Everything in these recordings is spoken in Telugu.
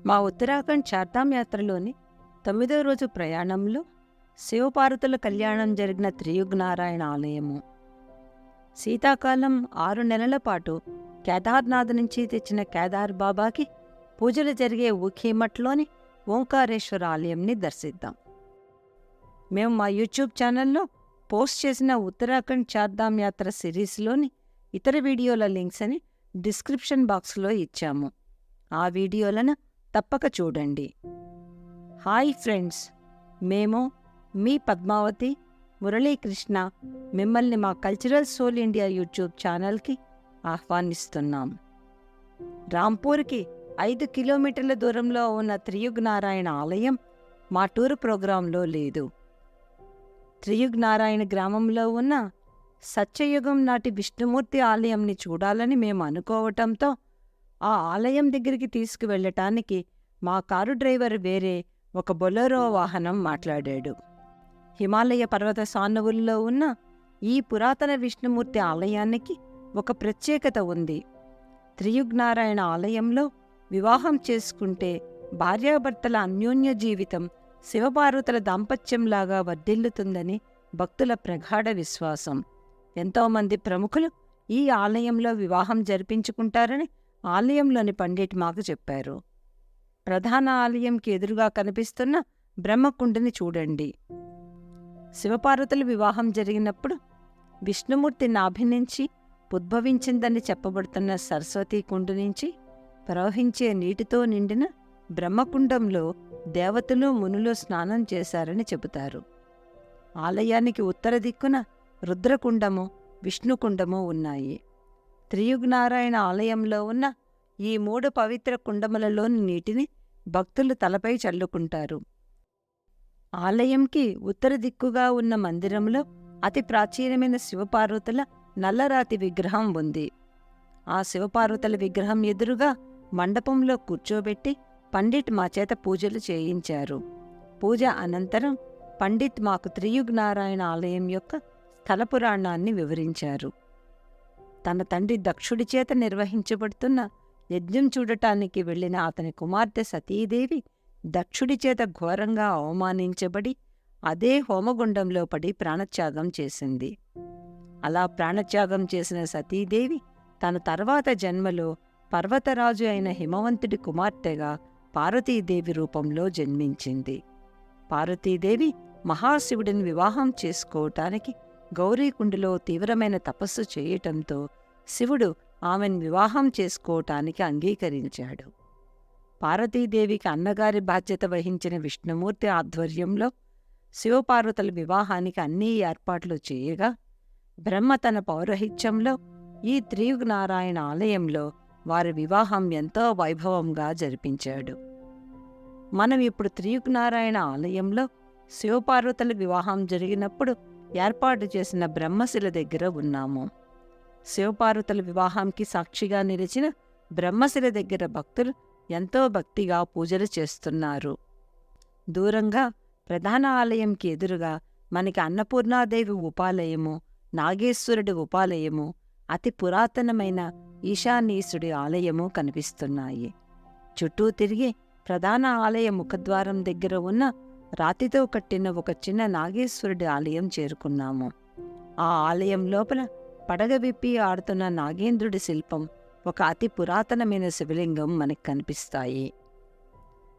మా ఉత్తరాఖండ్ చార్ధామ్ యాత్రలోని 9వ రోజు ప్రయాణంలో శివపార్వతుల కళ్యాణం జరిగిన త్రియుగ్నారాయణ ఆలయము. శీతాకాలం 6 నెలల పాటు కేదార్నాథ్ నుంచి తెచ్చిన కేదార్ బాబాకి పూజలు జరిగే ఊఖీమఠ్లోని ఓంకారేశ్వర ఆలయంని దర్శిద్దాం. మేము మా యూట్యూబ్ ఛానల్లో పోస్ట్ చేసిన ఉత్తరాఖండ్ చార్ధామ్ యాత్ర సిరీస్లోని ఇతర వీడియోల లింక్స్ అని డిస్క్రిప్షన్ బాక్స్లో ఇచ్చాము. ఆ వీడియోలను తప్పక చూడండి. హాయ్ ఫ్రెండ్స్, మేము మీ పద్మావతి, మురళీకృష్ణ మిమ్మల్ని మా కల్చరల్ సోల్ ఇండియా యూట్యూబ్ ఛానల్కి ఆహ్వానిస్తున్నాం. రాంపూర్కి 5 కిలోమీటర్ల దూరంలో ఉన్న త్రియుగ్నారాయణ ఆలయం మా టూర్ ప్రోగ్రాంలో లేదు. త్రియుగ్నారాయణ గ్రామంలో ఉన్న సత్యయుగం నాటి విష్ణుమూర్తి ఆలయంని చూడాలని మేము అనుకోవటంతో ఆ ఆలయం దగ్గరికి తీసుకువెళ్ళటానికి మా కారు డ్రైవర్ వేరే ఒక బొలెరో వాహనం మాట్లాడాడు. హిమాలయ పర్వత సానువుల్లో ఉన్న ఈ పురాతన విష్ణుమూర్తి ఆలయానికి ఒక ప్రత్యేకత ఉంది. త్రియుగ్నారాయణ ఆలయంలో వివాహం చేసుకుంటే భార్యాభర్తల అన్యోన్య జీవితం శివపార్వతుల దాంపత్యంలాగా వర్ధిల్లుతుందని భక్తుల ప్రగాఢ విశ్వాసం. ఎంతోమంది ప్రముఖులు ఈ ఆలయంలో వివాహం జరిపించుకుంటారని ఆలయంలోని పండిట్ మాకు చెప్పారు. ప్రధాన ఆలయంకి ఎదురుగా కనిపిస్తున్న బ్రహ్మకుండిని చూడండి. శివపార్వతుల వివాహం జరిగినప్పుడు విష్ణుమూర్తి నాభి నుంచి ఉద్భవించిందని చెప్పబడుతున్న సరస్వతీ కుండు నుంచి ప్రవహించే నీటితో నిండిన బ్రహ్మకుండంలో దేవతలు మునులు స్నానం చేశారని చెబుతారు. ఆలయానికి ఉత్తర దిక్కున రుద్రకుండము, విష్ణుకుండము ఉన్నాయి. త్రియుగ్నారాయణ ఆలయంలో ఉన్న ఈ 3 పవిత్ర కుండములలోని నీటిని భక్తులు తలపై చల్లుకుంటారు. ఆలయంకి ఉత్తర దిక్కుగా ఉన్న మందిరంలో అతి ప్రాచీనమైన శివపార్వతుల నల్లరాతి విగ్రహం ఉంది. ఆ శివపార్వతుల విగ్రహం ఎదురుగా మండపంలో కూర్చోబెట్టి పండిట్ మా చేత పూజలు చేయించారు. పూజ అనంతరం పండిత్ మాకు త్రియుగ్నారాయణ ఆలయం యొక్క స్థల పురాణాన్ని వివరించారు. తన తండ్రి దక్షుడి చేత నిర్వహించబడుతున్న యజ్ఞం చూడటానికి వెళ్లిన అతని కుమార్తె సతీదేవి దక్షుడి చేత ఘోరంగా అవమానించబడి అదే హోమగుండంలో పడి ప్రాణత్యాగం చేసింది. అలా ప్రాణత్యాగం చేసిన సతీదేవి తన తర్వాత జన్మలో పర్వతరాజు అయిన హిమవంతుడి కుమార్తెగా పార్వతీదేవి రూపంలో జన్మించింది. పార్వతీదేవి మహాశివుడిని వివాహం చేసుకోవటానికి గౌరీకుండిలో తీవ్రమైన తపస్సు చేయటంతో శివుడు ఆమెను వివాహం చేసుకోవటానికి అంగీకరించాడు. పార్వతీదేవికి అన్నగారి బాధ్యత వహించిన విష్ణుమూర్తి ఆధ్వర్యంలో శివపార్వతుల వివాహానికి అన్ని ఏర్పాట్లు చేయగా బ్రహ్మ తన పౌరోహిత్యంలో ఈ త్రియుగ్నారాయణ ఆలయంలో వారి వివాహం ఎంతో వైభవంగా జరిపించాడు. మనం ఇప్పుడు త్రియుగ్నారాయణ ఆలయంలో శివపార్వతుల వివాహం జరిగినప్పుడు ఏర్పాటు చేసిన బ్రహ్మశిల దగ్గర ఉన్నాము. శివపార్వతుల వివాహానికి సాక్షిగా నిలిచిన బ్రహ్మశిల దగ్గర భక్తులు ఎంతో భక్తిగా పూజలు చేస్తున్నారు. దూరంగా ప్రధాన ఆలయంకి ఎదురుగా మనకి అన్నపూర్ణాదేవి ఉపాలయము, నాగేశ్వరుడి ఉపాలయము, అతి పురాతనమైన ఈశానీసుడి ఆలయము కనిపిస్తున్నాయి. చుట్టూ తిరిగి ప్రధాన ఆలయ ముఖద్వారం దగ్గర ఉన్న రాతితో కట్టిన ఒక చిన్న నాగేశ్వరుడి ఆలయం చేరుకున్నాము. ఆ ఆలయం లోపల పడగ విప్పి ఆడుతున్న నాగేంద్రుడి శిల్పం, ఒక అతి పురాతనమైన శివలింగం మనకు కనిపిస్తాయి.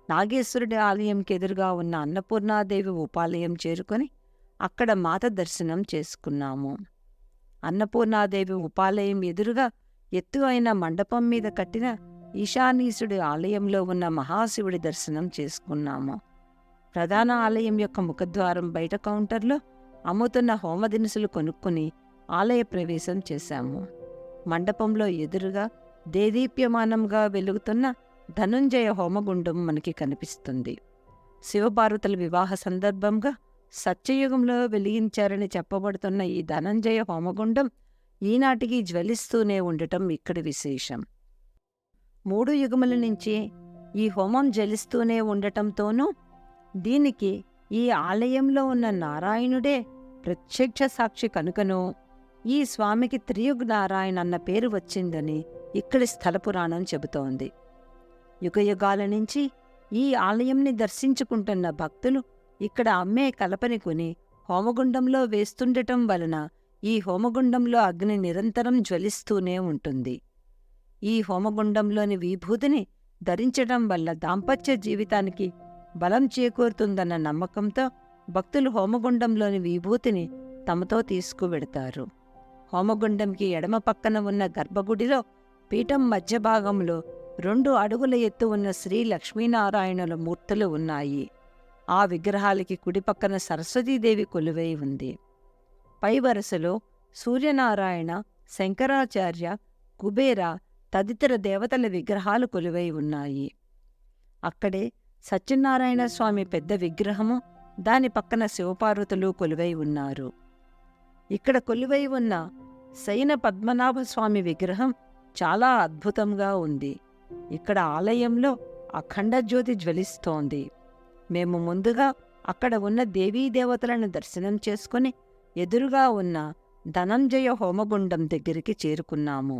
నాగేశ్వరుడి ఆలయంకి ఎదురుగా ఉన్న అన్నపూర్ణాదేవి ఉపాలయం చేరుకొని అక్కడ మాత దర్శనం చేసుకున్నాము. అన్నపూర్ణాదేవి ఉపాలయం ఎదురుగా ఎత్తు అయిన మండపం మీద కట్టిన ఈశానీసుడి ఆలయంలో ఉన్న మహాశివుడి దర్శనం చేసుకున్నాము. ప్రధాన ఆలయం యొక్క ముఖద్వారం బయట కౌంటర్లో అమ్ముతున్న హోమదినుసులు కొనుక్కుని ఆలయ ప్రవేశం చేశాము. మండపంలో ఎదురుగా దేదీప్యమానంగా వెలుగుతున్న ధనుంజయ హోమగుండం మనకి కనిపిస్తుంది. శివపార్వతుల వివాహ సందర్భంగా సత్యయుగంలో వెలిగించారని చెప్పబడుతున్న ఈ ధనంజయ హోమగుండం ఈనాటికి జ్వలిస్తూనే ఉండటం ఇక్కడి విశేషం. 3 యుగముల నుంచి ఈ హోమం జ్వలిస్తూనే ఉండటంతోనూ దీనికి ఈ ఆలయంలో ఉన్న నారాయణుడే ప్రత్యక్ష సాక్షి కనుకనో ఈ స్వామికి త్రియుగ్నారాయణ అన్న పేరు వచ్చిందని ఇక్కడి స్థల పురాణం చెబుతోంది. యుగయుగాల నుంచి ఈ ఆలయంని దర్శించుకుంటున్న భక్తులు ఇక్కడ అమ్మే కలపని కొని హోమగుండంలో వేస్తుండటం వలన ఈ హోమగుండంలో అగ్ని నిరంతరం జ్వలిస్తూనే ఉంటుంది. ఈ హోమగుండంలోని విభూతిని ధరించడం వల్ల దాంపత్య జీవితానికి బలం చేకూరుతుందన్న నమ్మకంతో భక్తులు హోమగుండంలోని విభూతిని తమతో తీసుకువెడతారు. హోమగుండంకి ఎడమ పక్కన ఉన్న గర్భగుడిలో పీఠం మధ్య భాగంలో 2 అడుగుల ఎత్తు ఉన్న శ్రీ లక్ష్మీనారాయణుల మూర్తులు ఉన్నాయి. ఆ విగ్రహాలకి కుడిపక్కన సరస్వతీదేవి కొలువై ఉంది. పై వరుసలో సూర్యనారాయణ, శంకరాచార్య, కుబేర తదితర దేవతల విగ్రహాలు కొలువై ఉన్నాయి. అక్కడే సత్యనారాయణ స్వామి పెద్ద విగ్రహము, దాని పక్కన శివపార్వతులు కొలువై ఉన్నారు. ఇక్కడ కొలువై ఉన్న శయన పద్మనాభస్వామి విగ్రహం చాలా అద్భుతంగా ఉంది. ఇక్కడ ఆలయంలో అఖండ జ్యోతి జ్వలిస్తోంది. మేము ముందుగా అక్కడ ఉన్న దేవీదేవతలను దర్శనం చేసుకుని ఎదురుగా ఉన్న ధనంజయ హోమగుండం దగ్గరికి చేరుకున్నాము.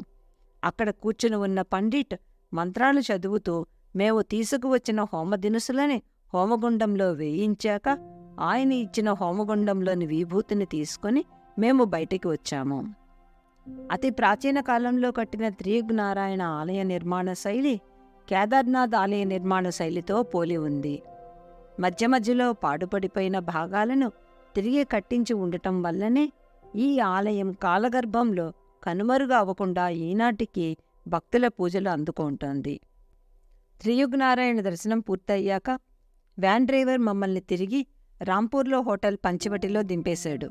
అక్కడ కూర్చుని ఉన్న పండిట్ మంత్రాలు చదువుతూ మేము తీసుకువచ్చిన హోమదినుసులని హోమగుండంలో వేయించాక ఆయన ఇచ్చిన హోమగుండంలోని విభూతిని తీసుకుని మేము బయటికి వచ్చాము. అతి ప్రాచీన కాలంలో కట్టిన త్రియుగ్నారాయణ ఆలయ నిర్మాణ శైలి కేదార్నాథ్ ఆలయ నిర్మాణ శైలితో పోలి ఉంది. మధ్య మధ్యలో పాడుపడిపోయిన భాగాలను తిరిగి కట్టించి ఉండటం వల్లనే ఈ ఆలయం కాలగర్భంలో కనుమరుగు అవ్వకుండా ఈనాటికి భక్తుల పూజలు అందుకుంటోంది. త్రియుగ్నారాయణ దర్శనం పూర్తయ్యాక వ్యాన్ డ్రైవర్ మమ్మల్ని తిరిగి రాంపూర్లో హోటల్ పంచవటిలో దింపేశాడు.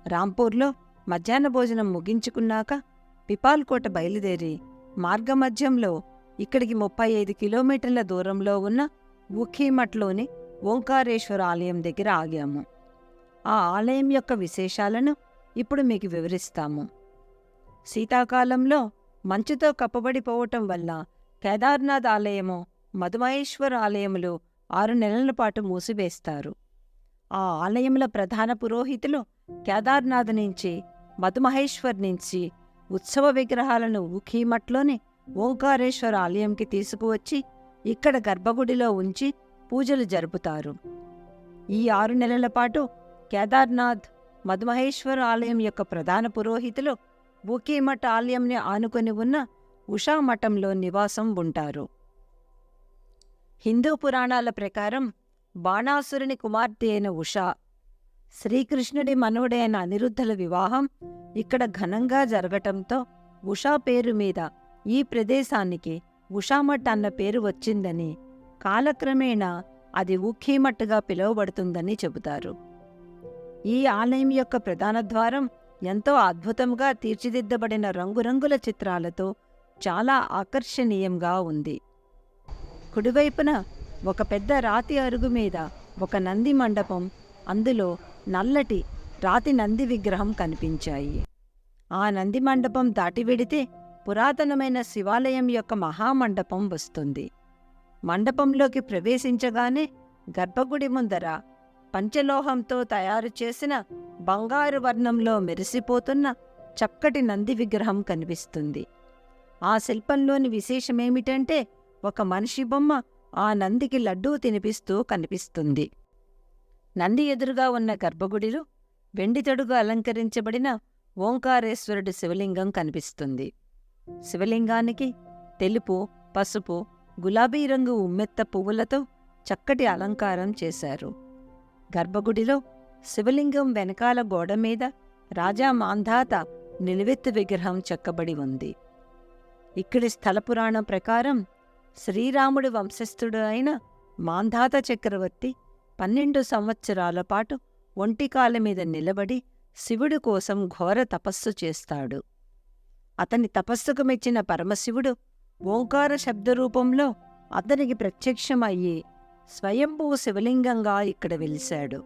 రాంపూర్లో మధ్యాహ్న భోజనం ముగించుకున్నాక పిపాల్కోట బయలుదేరి మార్గమధ్యంలో ఇక్కడికి 35 కిలోమీటర్ల దూరంలో ఉన్న ఊఖీమఠ్లోని ఓంకారేశ్వర ఆలయం దగ్గర ఆగాము. ఆ ఆలయం యొక్క విశేషాలను ఇప్పుడు మీకు వివరిస్తాము. శీతాకాలంలో మంచుతో కప్పబడిపోవటం వల్ల కేదార్నాథ్ ఆలయము, మధుమహేశ్వర ఆలయములు 6 నెలల పాటు మూసివేస్తారు. ఆ ఆలయముల ప్రధాన పురోహితులు కేదార్నాథ్ నుంచి, మధుమహేశ్వర్ నుంచి ఉత్సవ విగ్రహాలను ఊఖీమఠ్లోని ఓంకారేశ్వర ఆలయంకి తీసుకువచ్చి ఇక్కడ గర్భగుడిలో ఉంచి పూజలు జరుపుతారు. ఈ 6 నెలల పాటు కేదార్నాథ్, మధుమహేశ్వర ఆలయం యొక్క ప్రధాన పురోహితులు ఊఖీమఠ్ ఆలయంని ఆనుకొని ఉన్న ఉషామఠంలో నివాసం ఉంటారు. హిందూ పురాణాల ప్రకారం బాణాసురుని కుమార్తె అయిన ఉషా, శ్రీకృష్ణుడి మనవడే అయిన అనిరుద్ధుల వివాహం ఇక్కడ ఘనంగా జరగటంతో ఉషా పేరు మీద ఈ ప్రదేశానికి ఉషామఠ్ అన్న పేరు వచ్చిందని, కాలక్రమేణా అది ఊఖీమఠ్గా పిలువబడుతుందని చెబుతారు. ఈ ఆలయం యొక్క ప్రధాన ద్వారం ఎంతో అద్భుతంగా తీర్చిదిద్దబడిన రంగురంగుల చిత్రాలతో చాలా ఆకర్షణీయంగా ఉంది. కుడివైపున ఒక పెద్ద రాతి అరుగు మీద ఒక నంది మండపం, అందులో నల్లటి రాతి నంది విగ్రహం కనిపించాయి. ఆ నంది మండపం దాటి వెడితే పురాతనమైన శివాలయం యొక్క మహామండపం వస్తుంది. మండపంలోకి ప్రవేశించగానే గర్భగుడి ముందర పంచలోహంతో తయారు చేసిన బంగారు వర్ణంలో మెరిసిపోతున్న చక్కటి నంది విగ్రహం కనిపిస్తుంది. ఆ శిల్పంలోని విశేషమేమిటంటే ఒక మనిషి బొమ్మ ఆ నందికి లడ్డూ తినిపిస్తూ కనిపిస్తుంది. నంది ఎదురుగా ఉన్న గర్భగుడిలో వెండితడుగా అలంకరించబడిన ఓంకారేశ్వరుడి శివలింగం కనిపిస్తుంది. శివలింగానికి తెలుపు, పసుపు, గులాబీ రంగు ఉమ్మెత్త పువ్వులతో చక్కటి అలంకారం చేశారు. గర్భగుడిలో శివలింగం వెనకాల గోడ మీద రాజా మాంధాత నిలువెత్తు విగ్రహం చెక్కబడి ఉంది. ఇక్కడి స్థల పురాణం ప్రకారం శ్రీరాముడి వంశస్థుడు అయిన మాంధాత చక్రవర్తి 12 సంవత్సరాల పాటు ఒంటికాల మీద నిలబడి శివుడి కోసం ఘోర తపస్సు చేస్తాడు. అతని తపస్సుకు మెచ్చిన పరమశివుడు ఓంకార శబ్దరూపంలో అతనికి ప్రత్యక్షమయ్యి స్వయంభూ శివలింగంగా ఇక్కడ వెలిశాడు.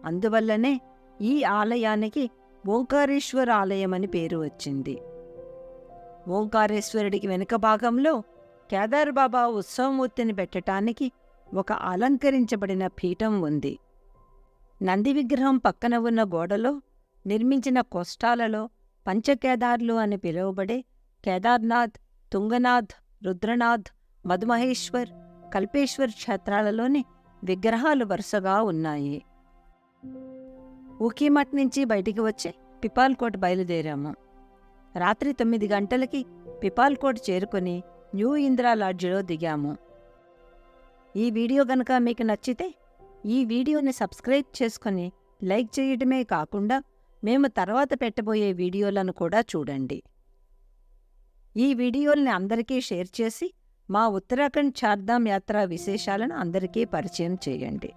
అందువల్లనే ఈ ఆలయానికి ఓంకారేశ్వర ఆలయమని పేరు వచ్చింది. ఓంకారేశ్వరుడికి వెనుక భాగంలో కేదార్బాబా ఉత్సవమూర్తిని పెట్టటానికి ఒక అలంకరించబడిన పీఠం ఉంది. నంది విగ్రహం పక్కన ఉన్న గోడలో నిర్మించిన కోష్టాలలో పంచకేదార్లు అని పిలువబడే కేదార్నాథ్, తుంగనాథ్, రుద్రనాథ్, మధుమహేశ్వర్, కల్పేశ్వర్ క్షేత్రాలలోని విగ్రహాలు వరుసగా ఉన్నాయి. ఊకీమఠ్ నుంచి బయటికి వచ్చి పిపాల్కోట్ బయలుదేరాము. రాత్రి 9 గంటలకి పిపాల్కోట్ చేరుకొని న్యూ ఇందిరా లాడ్జిలో దిగాము. ఈ వీడియో గనక మీకు నచ్చితే ఈ వీడియోని సబ్స్క్రైబ్ చేసుకొని లైక్ చేయడమే కాకుండా మేము తర్వాత పెట్టబోయే వీడియోలను కూడా చూడండి. ఈ వీడియోల్ని అందరికీ షేర్ చేసి మా ఉత్తరాఖండ్ చార్ధామ్ యాత్ర విశేషాలను అందరికీ పరిచయం చేయండి.